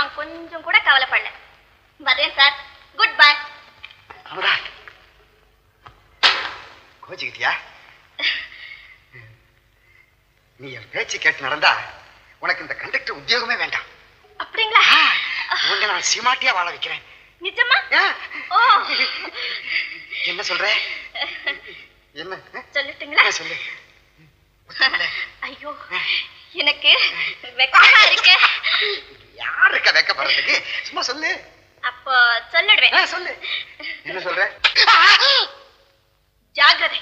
நான் கொஞ்சம் கூட கவலைப்படல. வரேன் சார். Good bye. அமுதா, கோச்சிக்கிட்டியா? நீ என் பேச்சு கேட்டு நடந்தா உனக்கு இந்த கண்டக்டர் உத்தியோகமே வேண்டாம். அப்படிங்களா? உங்க நான் சீமாட்டியா வாழ வைக்கிறேன். நிஜமா? ஓ, என்ன சொல்ற? என்ன சொல்லட்டுங்களா? சொல்லு. ஐயோ, எனக்கு வெக்கமா இருக்கு. யார் இருக்கா வெக்கப்படுறதுக்கு? சும்மா சொல்லு. அப்போ சொல்லிடுவேன். சொல்லு. என்ன சொல்ற? ஜாகிரதை,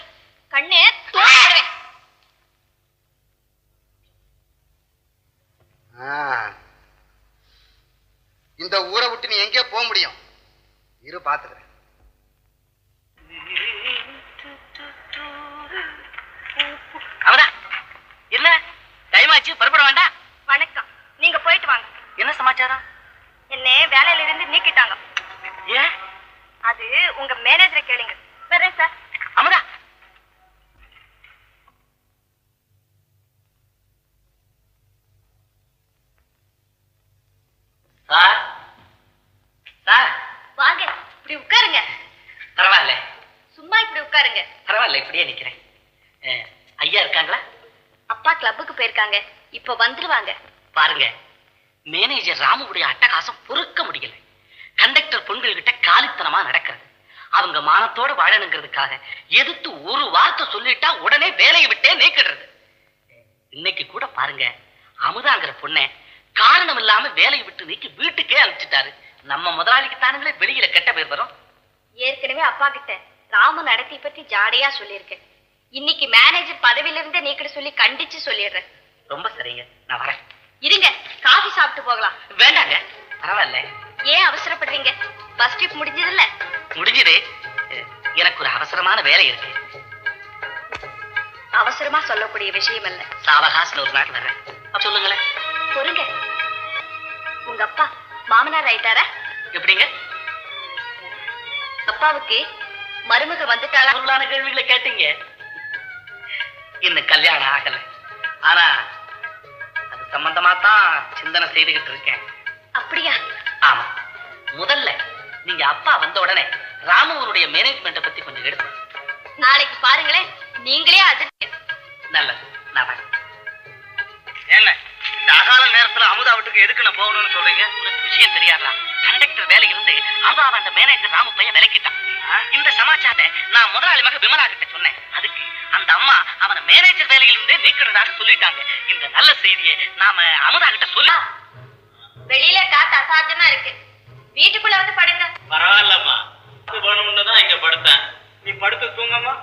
கண்ணே தூக்கிடுவேன். இந்த ஊரை விட்டு நீ எங்கே போக முடியும்? இரு பாத்துக்கிறேன். அவதா, என்ன டைம் ஆச்சு, புறப்பட வேண்டாம்? வணக்கம், நீங்க போயிட்டு வாங்க. என்ன சமாச்சாரம்? என்ன வேலையில இருந்து நீக்கிட்டாங்க. ஏன்? அது உங்க மேனேஜரை கேளுங்க. வரேன் சார். அமுதா, சார் சார் வாங்க, இப்படி உட்காருங்க. பரவாயில்ல, சும்மா இப்படி உட்காருங்க. பரவாயில்ல, இப்படியே நிக்கிறேன். ஐயா இருக்காங்களா? அப்பா கிளப்புக்கு போயிருக்காங்க, இப்ப வந்துருவாங்க. பாருங்க, மேனேஜர் ராமுடைய அட்டகாசம் பொறுக்க முடியல. கண்டக்டர் பொண்கள் கிட்ட காலித்தனமா நடக்கிறது. அவங்க மானத்தோட வாழணுங்கிறதுக்காக எதிர்த்து ஒரு வார்த்தை சொல்லிட்டா உடனே வேலையை விட்டே நீக்கிடுறது. இன்னைக்கு கூட பாருங்க, அமுதாங்கிற பொண்ணை காரணம் இல்லாம வேலையை விட்டு நீக்கி வீட்டுக்கே அனுப்பிச்சிட்டாரு. நம்ம முதலாளிக்கு தானுங்களே வெளியில கெட்ட பேர் வரும். ஏற்கனவே அப்பா கிட்ட ராம நடத்தை பத்தி ஜாடையா சொல்லியிருக்கேன். இன்னைக்கு மேனேஜர் பதவியில இருந்தே நீக்கிட சொல்லி கண்டிச்சு சொல்லிடுறேன். ரொம்ப சரிங்க, நான் வரேன். இருங்க, காஃபி சாப்பிட்டு போகலாம். வேண்டாங்க, பரவாயில்ல. ஏன் அவசரப்படுறீங்க? பஸ் ட்ரிப் முடிஞ்சது இல்ல? முடிஞ்சது. எனக்கு ஒரு அவசரமான வேலை இருக்கு. அவசரமா சொல்லக்கூடிய விஷயம் இல்ல. சாவகாசம் ஒரு நாள் வர்றேன். சொல்லுங்களேன். பொறுங்க, உங்க அப்பா மாமனார் ஆயிட்டாரா? எப்படிங்க? அப்பாவுக்கு மருமக வந்துட்டாளா? பொருளான கேள்விகளை கேட்டீங்க. இன்னும் கல்யாணம் ஆகல, ஆனா அது சம்பந்தமா தான் சிந்தனை செய்துகிட்டு இருக்கேன். அப்படியா? ஆமா. முதல்ல நீங்க அப்பா வந்த உடனே ராமுவனுடைய மேனேஜ்மெண்ட்டை பத்தி கொஞ்சம் எடுத்து நாளைக்கு பாருங்களேன், நீங்களே அதிர்ச்சி. நல்லது, நான் வரேன். என்ன இந்த அகால நேரத்துல அமுதா வீட்டுக்கு எதுக்கு நான் போகணும்னு சொல்றீங்க? உங்களுக்கு விஷயம் தெரியாதா? கண்டக்டர் வேலை இருந்து அமுதாவை அந்த மேனேஜர் ராமு பையன் விலக்கிட்டான். இந்த சமாச்சாரத்தை நான் முதலாளி மக விமலா கிட்ட சொன்னேன். அதுக்கு அந்த அம்மா அவனை மேனேஜர் வேலையிலிருந்தே நீக்கிறதாக சொல்லிட்டாங்க. இந்த நல்ல செய்தியை நாம அமுதா கிட்ட சொல்ல. வெளியில காத்து அசாத்தியமா இருக்கு, வீட்டுக்குள்ள வந்து படுங்க. பரவாயில்லம்மா, வேணும்னு தான் இங்க படுத்தேன். நீ படுத்து தூங்கம்மா,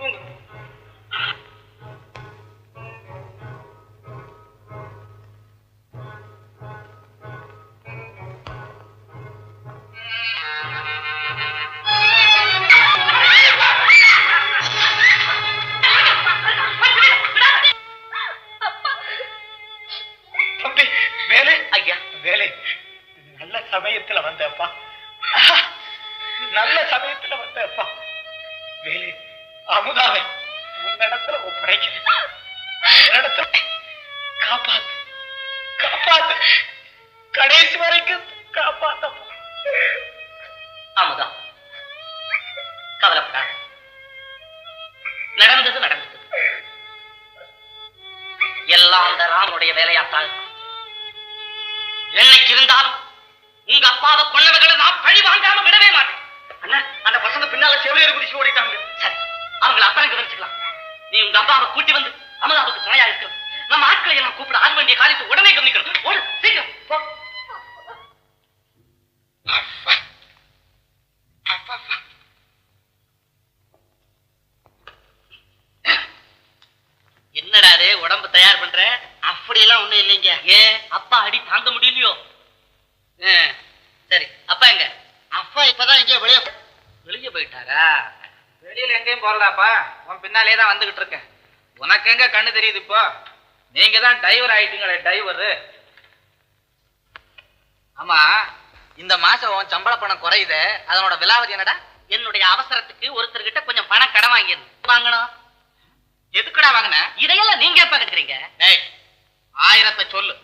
தூங்கு. தம்பி வேலை. ஐயா, வேலை நல்ல சமயத்துல வந்தப்பா, நல்ல சமயத்துல வந்தப்பா. வேலை அமுதாவை உன்னிடத்துல ஒப்படைக்கிறேன். உன்னிடத்துல காப்பாத்து, காப்பாத்து, கடைசி வரைக்கும் காப்பாத்த. அமுதா, கவலைப்படாத. நடந்தது நடந்தது. எல்லாம் அந்த ராமனுடைய வேலையாத்தான். என்னைக்கு இருந்தாலும் உங்க அப்பாவை கொண்டவர்களை நான் பழி வாங்காம விடவே மாட்டேன். அண்ணா, அந்த பசங்க பின்னால செவிலியர் குடிச்சு ஓடிட்டாங்க. சரி, அவங்களை அப்புறம் கவனிச்சுக்கலாம். நீ உங்க அப்பாவை கூட்டி வந்து அமுதாவுக்கு துணையா இருக்கணும். நம்ம ஆட்களை எல்லாம் கூப்பிட ஆக வேண்டிய காரியத்தை உடனே கவனிக்கணும். ஓடு, சீக்கிரம் போ. என்னடா அது உடம்பு தயார் பண்ற? அப்படியெல்லாம் ஒண்ணும் இல்லைங்க. ஏன் அப்பா அடி தாங்க முடியலையோ? சரி, அப்பா எங்க? அப்பா இப்பதான் இங்கே வெளியே போயிட்டாரா? வெளியில எங்கேயும் போறதாப்பா, உன் பின்னாலே தான் வந்துகிட்டு இருக்கேன். உனக்கு எங்க கண்ணு தெரியுது இப்போ? நீங்க தான் டைவர் ஆயிட்டீங்களே, டைவர். ஆமா, இந்த மாசம் உன் சம்பள பணம் குறையுது, அதனோட விலாவரி என்னடா? என்னுடைய அவசரத்துக்கு ஒருத்தர்கிட்ட கொஞ்சம் பணம் கடன் வாங்கணும். எதுக்குடா வாங்கின? இதையெல்லாம் நீங்க எப்ப கேக்குறீங்க? ஏய், 1000 சொல்லு.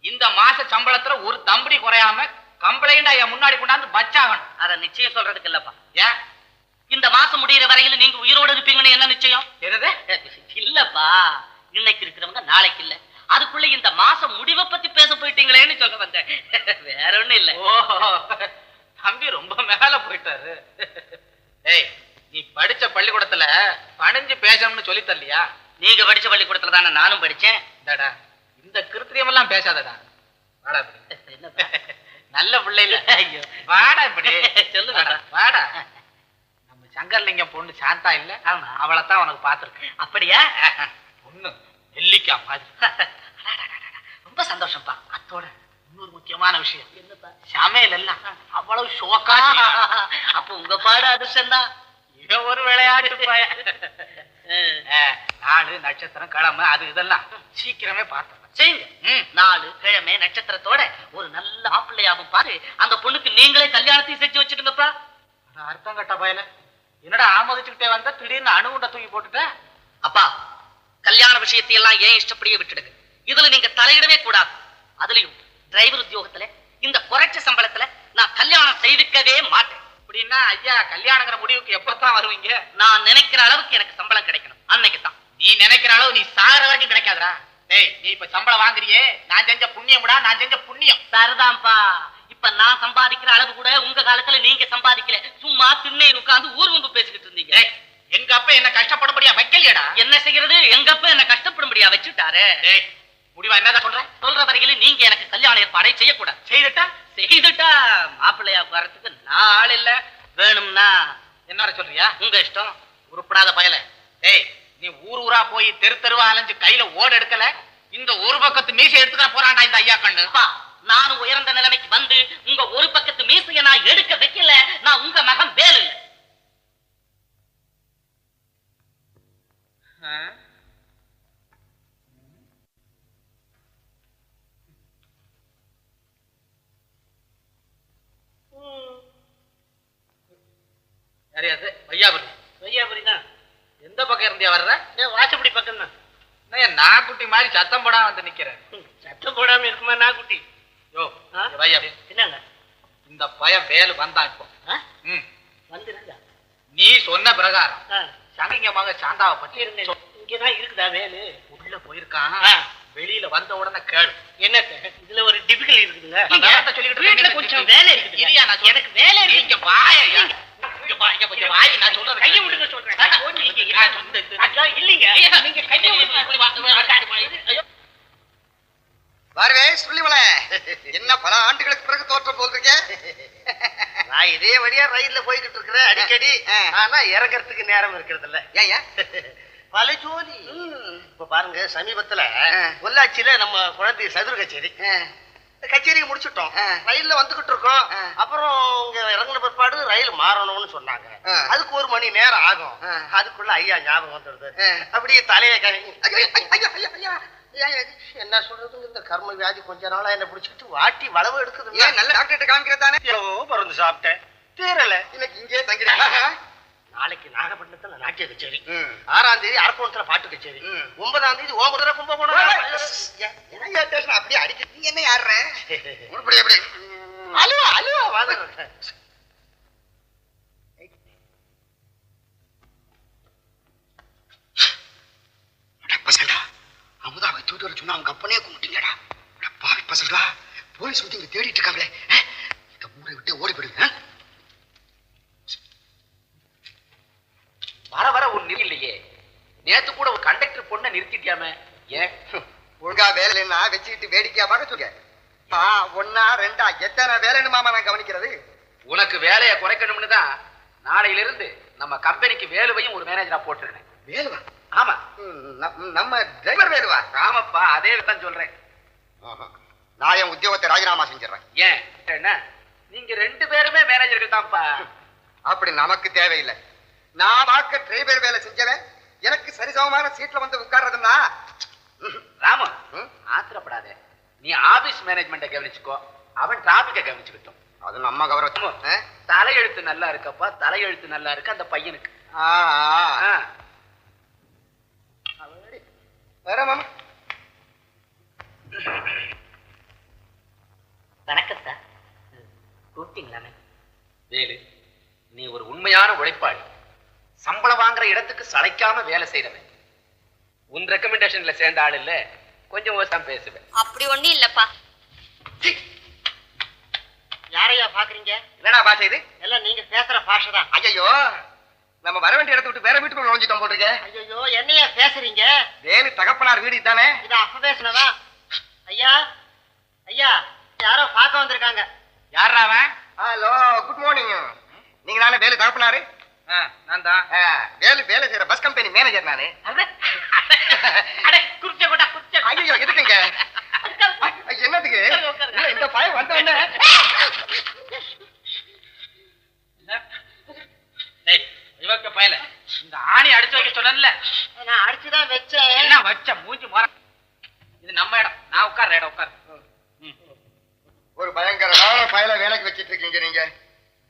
இந்த மாச சம்பளத்துல ஒரு தம்படி குறையாம கம்ப்ளைண்டா என் முன்னாடி கொண்டாந்து பச்சாகணும். அத நிச்சயம் சொல்றதுக்கு இல்லப்பா. ஏன்? இந்த மாசம் முடியிற வரையில நீங்க உயிரோடு இருப்பீங்கன்னு என்ன நிச்சயம்? என்னது? இல்லப்பா, இன்னைக்கு இருக்கிறவங்க நாளைக்கு இல்ல. அதுக்குள்ள இந்த மாசம் முடிவை பத்தி பேச போயிட்டீங்களேன்னு சொல்ல வந்தேன். வேற ஒண்ணும் இல்ல. ஓஹோ, தம்பி ரொம்ப மேல போயிட்டாரு. ஏய், நீ படிச்ச பள்ளிக்கூடத்துல பணிஞ்சு பேசணும்னு சொல்லி தரலையா? நீங்க படிச்ச பள்ளிக்கூடத்துல தானே நானும் படிச்சேன். டடா, இந்த கிருத்திரியம் எல்லாம் பேசாதடா. வாடா இப்படி. என்னப்பா? நல்ல பிள்ளை இல்ல. ஐயோ, வாடா இப்படி. சொல்லுங்க. வாடா. நம்ம சங்கர்லிங்கம் பொண்ணு சாந்தா இல்ல? ஆமா. அவளைத்தான் உனக்கு பாத்துருக்கேன். அப்படியா? பொண்ணு நெல்லிக்கா மாதிரி. ரொம்ப சந்தோஷம்ப்பா. அத்தோட இன்னொரு முக்கியமான விஷயம், என்னப்பா? சமையல் எல்லாம் அவ்வளவு ஷோக்கா. அப்ப உங்க பாடு அதிர்ஷ்டம் தான். இவன் ஒரு விளையாட்டு பையன். நாலு நட்சத்திரம் கிழமை அது இதெல்லாம் சீக்கிரமே பார்த்தேன். செய்யுங்க. நாலு கிழமை நட்சத்திரத்தோட ஒரு நல்ல மாப்பிள்ளையாவும் பாரு. அந்த பொண்ணுக்கு நீங்களே கல்யாணத்தையும் செஞ்சு வச்சுடுங்கப்பா. அர்த்தம் கட்ட பயல, என்னடா ஆமோதிச்சுக்கிட்டே வந்த திடீர்னு அணுகுண்ட தூக்கி போட்டுட்ட? அப்பா, கல்யாண விஷயத்தை எல்லாம் ஏன் இஷ்டப்படியே விட்டுடுங்க. இதுல நீங்க தலையிடவே கூடாது. அதுலயும் டிரைவர் உத்தியோகத்துல இந்த குறைச்ச சம்பளத்துல நான் கல்யாணம் செய்துக்கவே மாட்டேன். அப்படின்னா ஐயா, கல்யாணங்கிற முடிவுக்கு எப்பதான் வருவீங்க? நான் நினைக்கிற அளவுக்கு எனக்கு சம்பளம் கிடைக்கணும், அன்னைக்கு தான். நீ நினைக்கிற அளவு நீ சாகிற வரைக்கும் கிடைக்காதுடா. ஏய், நீ இப்ப சம்பளம் வாங்குறியே, நான் செஞ்ச புண்ணியம்டா, நான் செஞ்ச புண்ணியம். சரிதான்ப்பா. இப்ப நான் சம்பாதிக்கிற அளவு கூட உங்க காலத்துல நீங்க சம்பாதிக்கல. சும்மா திண்ணை உட்கார்ந்து ஊர் வம்பு பேசிக்கிட்டு இருந்தீங்க. எங்க அப்பா என்ன கஷ்டப்படும்படியா வைக்கலையடா? என்ன செய்யறது? எங்க அப்பா என்ன கஷ்டப்படும்படியா வச்சுட்டாரு. ஏய், முடிவா என்னதான் சொல்ற? சொல்ற வரையில நீங்க எனக்கு கல்யாண ஏற்பாடை செய்யக்கூடாது. செய்துட்டா மாப்பிள்ளையா வரத்துக்கு நான் ஆள் இல்ல. வேணும்னா என்ன சொல்றியா? உங்க இஷ்டம். உருப்படாத பயல. ஏய், நீ ஊர் ஊரா போய் தெரு தெருவா அலைஞ்சு கையில ஓடு எடுக்கல, இந்த ஒரு பக்கத்து மீசை எடுத்துக்க போறான்டா இந்த ஐயா கண்ணு. நானும் உயர்ந்த நிலைமைக்கு வந்து உங்க ஒரு பக்கத்து மீசைய நான் எடுக்க வைக்கல. நான் உங்க மகன் வேலு. யாரையாது? வையாபுரி. வையாபுரி தான். எந்த பக்கம் இருந்தியா வர்ற? வாசப்படி பக்கம் தான். நாக்குட்டி மாதிரி சத்தம் போடாம வந்து நிக்கிறேன். சத்தம் போடாம இருக்குமா நாக்குட்டி? யோ வையாபுரி, என்னங்க இந்த பையன் வேலு வந்தான் இப்போ. வந்துருங்க. நீ சொன்ன பிரகாரம் சங்கிங்கமாக சாந்தாவை பத்தி இங்கதான் இருக்குதா வேலு? உள்ள போயிருக்கான். வெளியில வந்த உடனே கேளு. என்ன இதுல ஒரு டிபிக்கல் இருக்குதுங்க. வீட்டுல கொஞ்சம் வேலை இருக்குது. எனக்கு வேலை இருக்கு. இங்க வாயா, வாய் நான் சொல்றது கையை விடுங்க சொல்றேன். இல்லீங்க, நீங்க கையை விடுங்க. பார்வே சொல்லிவள, என்ன பல ஆண்டுகளுக்கு பிறகு தோற்றம் போல்றீங்க? நான் இதே வழியா ரயில்ல போய்கிட்டு இருக்கிறேன் அடிக்கடி. ஆனா இறங்கறதுக்கு நேரம் இருக்கிறது இல்ல. ஏன் பல ஜோலி. இப்ப பாருங்க, சமீபத்துல பொள்ளாச்சியில நம்ம குழந்தை சதுர கச்சேரி முடிச்சுட்டோம். ரயில்ல வந்துகிட்டு இருக்கோம். அப்புறம் இங்க இறங்கின பிற்பாடு ரயில் மாறணும்னு சொன்னாங்க. அதுக்கு 1 மணி நேரம் ஆகும். அதுக்குள்ள ஐயா ஞாபகம் வந்துடுது. அப்படியே தலையை என்ன சொல்றது, இந்த கர்ம வியாதி கொஞ்ச நாளா என்ன பிடிச்சிட்டு வாட்டி வளவு எடுக்குது. ஏன் நல்ல டாக்டர் காமிக்கிறதானே? பிறந்து சாப்பிட்டேன், தீரல. இன்னைக்கு இங்கே தங்கிறீங்க. நாளைக்கு நாகப்பட்டினத்துல நாட்டிய கச்சேரி, 6ஆம் தேதி அரக்கோணத்துல பாட்டு கச்சேரி, 9ஆம் தேதி ஓமதுரை கும்பகோணம். அப்படியே அடிக்க நீ என்ன யாருற? எப்படி அலுவா அலுவா வாங்க. அமுதாவை தூட்டு வர சொன்னா அவங்க அப்பனே கும்பிட்டீங்கடா. பாவி பசங்களா, போலீஸ் வந்து இங்க தேடிட்டு இருக்காங்களே. இந்த ஊரை விட்டு ஓடி போயிடுங்க. வர வர ஒரு நிலை இல்லையே. நேத்து கூட ஒரு கண்டக்டர் பொண்ணை நிறுத்திட்டியாம? ஏன்? ஒழுங்கா வேலைன்னா வச்சுக்கிட்டு வேடிக்கையா பார்க்க சொல்லுங்க. 1 2 எத்தனை வேலைன்னு மாமா நான் கவனிக்கிறது? உனக்கு வேலையை குறைக்கணும்னு தான் நாளையில இருந்து நம்ம கம்பெனிக்கு வேலுவையும் ஒரு மேனேஜரா போட்டுருக்கேன். வேலுவா? ஆமா, நம்ம டிரைவர் வேலுவா? ஆமாப்பா, அதே தான் சொல்றேன். நான் என் உத்தியோகத்தை ராஜினாமா செஞ்சிடறேன். ஏன் என்ன, நீங்க 2 பேருமே மேனேஜர்கள் தான்ப்பா. அப்படி நமக்கு தேவையில்லை. நான் பார்க்க டிரைவர் வேலை செஞ்சவன் எனக்கு சரிசமமான சீட்ல வந்து உட்கார்றதுன்னா. ராமு, ஆத்திரப்படாத. நீ ஆபீஸ் மேனேஜ்மெண்ட்டை கவனிச்சுக்கோ, அவன் டிராபிக்கை கவனிச்சுக்கிட்டோம். அது நம்ம கௌரவம். தலையெழுத்து நல்லா இருக்கப்பா, தலையெழுத்து நல்லா இருக்கு அந்த பையனுக்கு. வர மாமா. அளவுக்கு சளைக்காம வேலை செய்யறவன். உன் ரெக்கமெண்டேஷன்ல சேர்ந்த ஆள் இல்ல, கொஞ்சம் ஓசாம பேசுவேன். அப்படி ஒண்ணும் இல்லப்பா. யாரையா பாக்குறீங்க? என்னடா பாஷை இது? எல்லாம் நீங்க பேசுற பாஷை தான். ஐயோ, நம்ம வர வேண்டிய இடத்த விட்டு வேற வீட்டுக்குள்ள நுழைஞ்சிட்டோம் போட்டுருக்க. ஐயோ, என்னையா பேசுறீங்க? வேலு தகப்பனார் வீடு தானே? இது அப்ப பேசுனதா? ஐயா ஐயா, யாரோ பார்க்க வந்திருக்காங்க. யாரா அவன்? Hello, good morning. நீங்க தானே வேலு தகப்பனாரு? நான் தான். வேலு வேலை செய்யற பஸ் கம்பெனி மேனேஜர் நானு. ஐயோ, எதுக்குங்க? என்னதுக்கு? இல்ல, இந்த பையன் வந்த உடனே இவக்க பயல இந்த ஆணி அடிச்சு வைக்க சொன்னேன்ல, நான் அடிச்சுதான் வச்சேன். என்ன வச்ச மூஞ்சி மோர. இது நம்ம இடம், நான் உட்கார்ற இடம், உட்கார். ஒரு பயங்கரமான பயல வேலைக்கு வச்சிட்டு இருக்கீங்க நீங்க.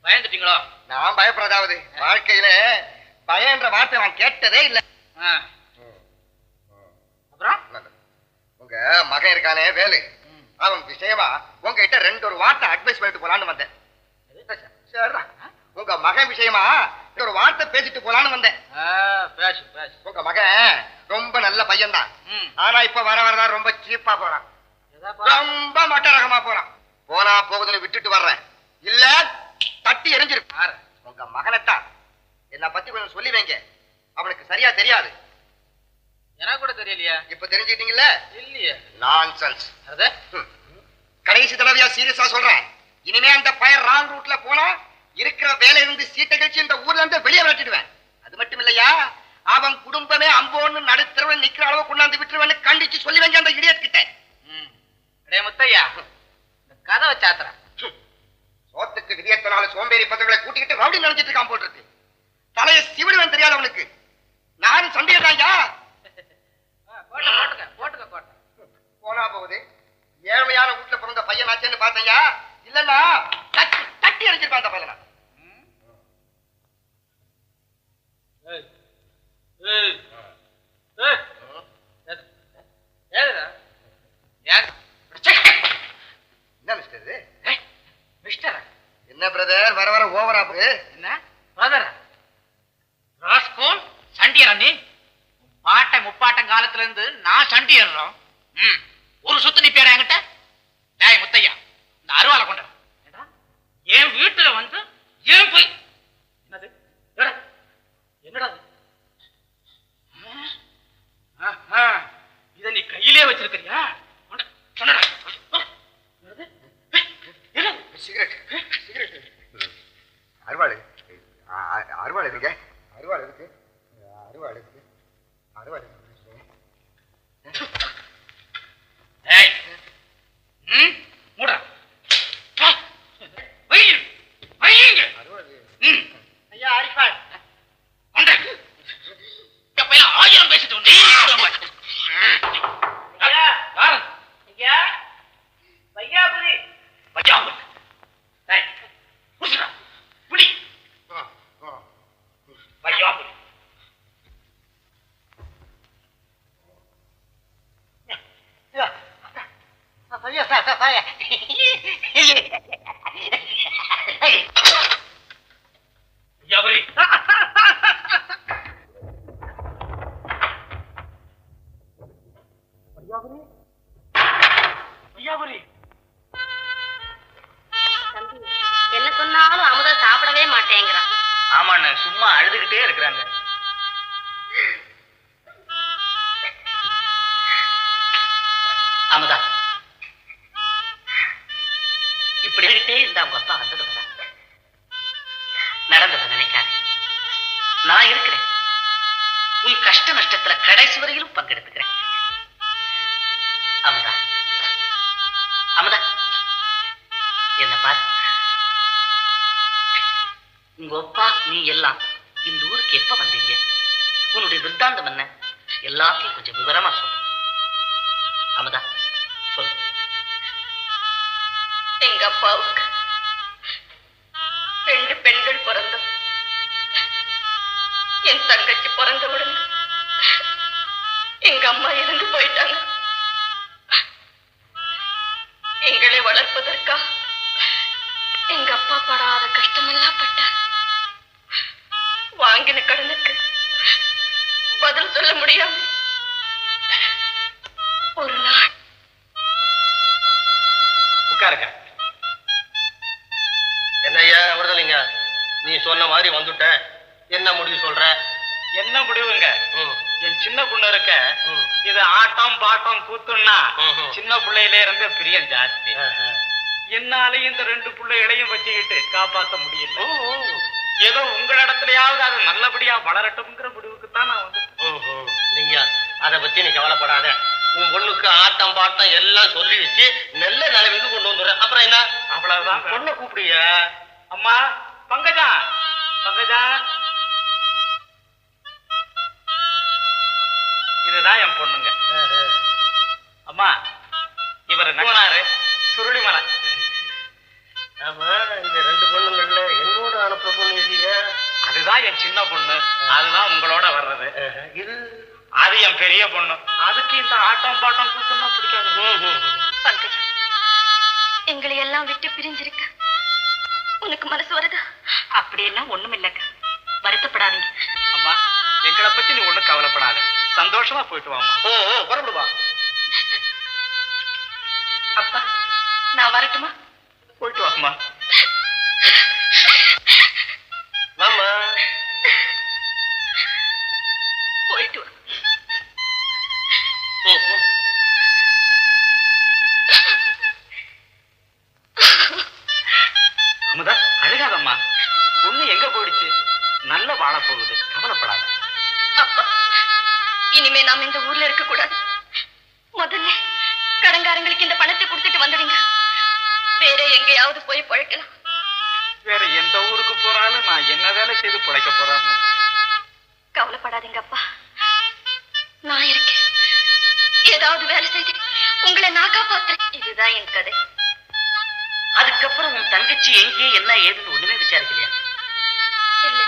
பயந்துட்டீங்களோ? நான் பயப்படாதாவது வாழ்க்கையில பயன்ற வார்த்தை நான் கேட்டதே இல்ல. அப்புறம் உங்க மகன் இருக்கானே வேலு, அவன் விஷயமா உங்ககிட்ட ஒரு வார்த்தை அட்வைஸ் பண்ணிட்டு போலான்னு வந்தேன். சரிடா, உங்க மகன் விஷயமா ஒரு வார்த்தை பேசிட்டு போலான்னு வந்தேன். பேசு பேசு. உங்க மகன் ரொம்ப நல்ல பையன் தான். ஆனா இப்ப வர வரதான் ரொம்ப சீப்பா போறான், ரொம்ப மட்ட ரகமா போறான். போனா போகுதுன்னு விட்டுட்டு வர்றேன், இல்ல தட்டி எரிஞ்சிருப்பாரு. உங்க மகனைத்தான் என்ன பத்தி கொஞ்சம் சொல்லி வைங்க, அவனுக்கு சரியா தெரியாது. எனக்கு கூட தெரியலையா? இப்ப தெரிஞ்சுக்கிட்டீங்கல்ல? இல்லையே. நான்சென்ஸ். கடைசி தடவையா சீரியஸா சொல்றேன், இனிமே அந்த பையன் ராங் ரூட்ல போனா இருக்கிற வேலை இருந்து சீட்டை கழிச்சு இந்த ஊர்ல இருந்து வெளியே விரட்டிடுவேன். அது மட்டும் இல்லையா, அவன் குடும்பமே அம்போன்னு நடுத்தரவன் நிக்கிற அளவு கொண்டாந்து விட்டுருவேன்னு கண்டிச்சு சொல்லி வைங்க அந்த இடியட் கிட்ட. முத்தையா, இந்த கதவை சாத்துற. சோத்துக்கு விதியத்தனால சோம்பேறி பசங்களை கூட்டிக்கிட்டு ரவுடி நினைச்சிட்டு இருக்கான் போட்டு இருக்கு. தலையை சிவிடுவேன் தெரியாது அவனுக்கு. நானும் சண்டையாங்க. போட்டுக்க போட்டுக்க கோட்டை. போனா போகுது, ஏழ்மையான வீட்டுல பிறந்த பையன் ஆச்சேன்னு பார்த்தீங்க, இல்லன்னா தட்டி தட்டி அடிச்சிருப்பான் அந்த பையனை. என்ன மிஸ்டர் இது? மிஸ்டர் என்ன பிரதர் வர வர ஓவரா போகுது? என்ன பிரதர்? ராஸ்கோல் சண்டியர் அண்ணி, பாட்டை முப்பாட்டம் காலத்துல இருந்து நான் சண்டியர்றோம். ஒரு சுத்து நிப்பேடா என்கிட்ட. டேய் முத்தையா, இந்த அருவாலை கொண்ட என் வீட்டுல வந்து ஏன் போய் என்னது என்னடா இத நீ கையிலே வச்சிருக்கிறியா? Cigarette cigarette. அருவாள் அருவாள் இருக்கு, அருவாள் இருக்கு, அருவாள் இருக்கு, அருவாள் இருக்கு. மூடா ஐயா அரிப்பாள், 1000 பேசிட்டு வந்து என்ன சொன்னாலும் அமுதா சாப்பிடவே மாட்டேங்கிறான். ஆமாண்ண, சும்மா அழுதுகிட்டே இருக்கிறாங்க. அமுதா, இப்படி அழுதுகிட்டே இருந்தா அவங்க அப்பா வந்துடுவாங்க. நடந்ததை நினைக்காத, நான் இருக்கிறேன். உன் கஷ்ட நஷ்டத்துல கடைசி வரையிலும் பங்கெடுத்துக்கிறேன். அமுதா, அமுதா, என்ன பாரு, உங்க அப்பா நீ எல்லாம் இந்த ஊருக்கு எப்ப வந்தீங்க? உன்னுடைய விருத்தாந்தம் என்ன? எல்லாத்தையும் கொஞ்சம் விவரமா சொல்லு. அமுதா சொல்லு. எங்க அப்பாவுக்கு 2 பெண்கள் பிறந்தோம். என் தங்கச்சி பிறந்தவுடன் எங்க அம்மா இறந்து போயிட்டாங்க. எங்களை வளர்ப்பதற்கா எங்க அப்பா படாத கஷ்டமெல்லாம் பட்டார். வாங்கின கடனுக்கு பதில் சொல்ல முடியாம ஒரு நாள் உட்காருங்க. என்னய்யா விடுதலைங்க, நீ சொன்ன மாதிரி வந்துட்ட. என்ன முடிவு சொல்ற? என்ன முடிவுங்க? ம், என் சின்ன பொண்ணு இருக்க ம். இது ஆட்டம் பாட்டம் கூத்துன்னா ம்ஹும். சின்ன பிள்ளையில இருந்து பிரியம் ஜாஸ்தி. ஆஹா. என்னாலையும் இந்த 2 பிள்ளைகளையும் வச்சுக்கிட்டு காப்பாத்த முடியல. ம், ம். ஏதோ உங்களிடத்துலயாவது அது நல்லபடியா வளரட்டும்ங்கிற முடிவுக்கு தான் நான் வந்து. ம்ஹும். இல்லைங்க, அதை பத்தி நீ கவலைப்படாத. உன் பொண்ணுக்கு ஆட்டம் பாட்டம் எல்லாம் சொல்லி வச்சு நல்ல நிலைமைக்கு கொண்டு வந்துடுற. அப்புறம் என்ன? அவ்வளவுதான். பொண்ணை கூப்பிடுங்க. அம்மா பங்கஜா, பங்கஜா, இதுதான் என் பொண்ணுங்க. அம்மா இவர் நகனாரு சுருளிமலை. ஆமா, இந்த 2 பொண்ணுங்கள்ல என்னோட அனுப்புற பொண்ணு எதிய? அதுதான் என் சின்ன பொண்ணு. அதுதான் உங்களோட வர்றது. இது அது என் பெரிய பொண்ணு. அதுக்கு இந்த ஆட்டம் பாட்டம் கூத்துன்னா பிடிக்காது. பங்கஜா, எங்களை எல்லாம் விட்டு பிரிஞ்சிருக்க உனக்கு மனசு வருதா? அப்படியெல்லாம் ஒண்ணும் இல்லக்கா, வருத்தப்படாதீங்க. அம்மா எங்களை பத்தி நீ ஒண்ணும் கவலைப்படாத, சந்தோஷமா போயிட்டு வாமா. புறப்படுவா. அப்பா நான் வரட்டுமா? போயிட்டு வாமா. மாமா போயிட்டு வா. அமுதா அழுகாதம்மா, பொண்ணு எங்க போயிடுச்சு? நல்ல வாழ போகுது, கவலைப்படாத. அப்பா இனிமே நாம இந்த ஊர்ல இருக்க கூடாது. முதல்ல கடன்காரங்களுக்கு இந்த பணத்தை கொடுத்துட்டு வந்துடுங்க. வேற எங்கேயாவது போய் பழைக்கலாம். வேற எந்த ஊருக்கு போறாலும் நான் என்ன வேலை செய்து பிழைக்க போறேன்? கவலைப்படாதீங்க அப்பா, நான் இருக்கேன். ஏதாவது வேலை செய்து உங்களை நான் காப்பாத்துறேன். இதுதான் என் கதை. அதுக்கப்புறம் உன் தங்கச்சி எங்கே என்ன ஏதுன்னு ஒண்ணுமே விசாரிக்கலையா? இல்லை.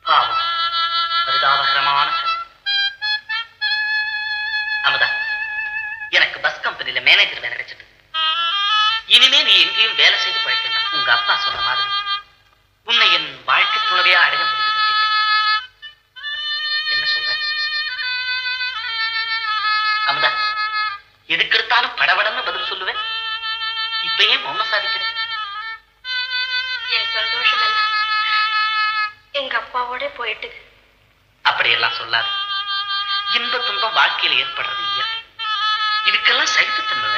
பாவம், பரிதாபகரமான கதை. அமுதா, எனக்கு பஸ் கம்பெனில மேனேஜர் வேலை கிடைச்சிட்டு. இனிமே நீ எங்கேயும் வேலை செய்து பழைக்கணும். உங்க அப்பா சொன்ன மாதிரி உன்னை என் வாழ்க்கை துணைவையா அடைய முடிவு கட்டிட்டேன். என்ன சொல்ற அமுதா? எதுக்கெடுத்தாலும் படபடன்னு பதில் சொல்லுவேன். இப்ப ஏன் மௌனம் சாதிக்கிறேன்? என் சந்தோஷம் எல்லாம் எங்க அப்பாவோட போயிட்டு. அப்படியெல்லாம் சொல்லாது. இன்ப துன்பம் வாழ்க்கையில் ஏற்படுறது இயற்கை. இதுக்கெல்லாம் சகிப்புத்தன்மை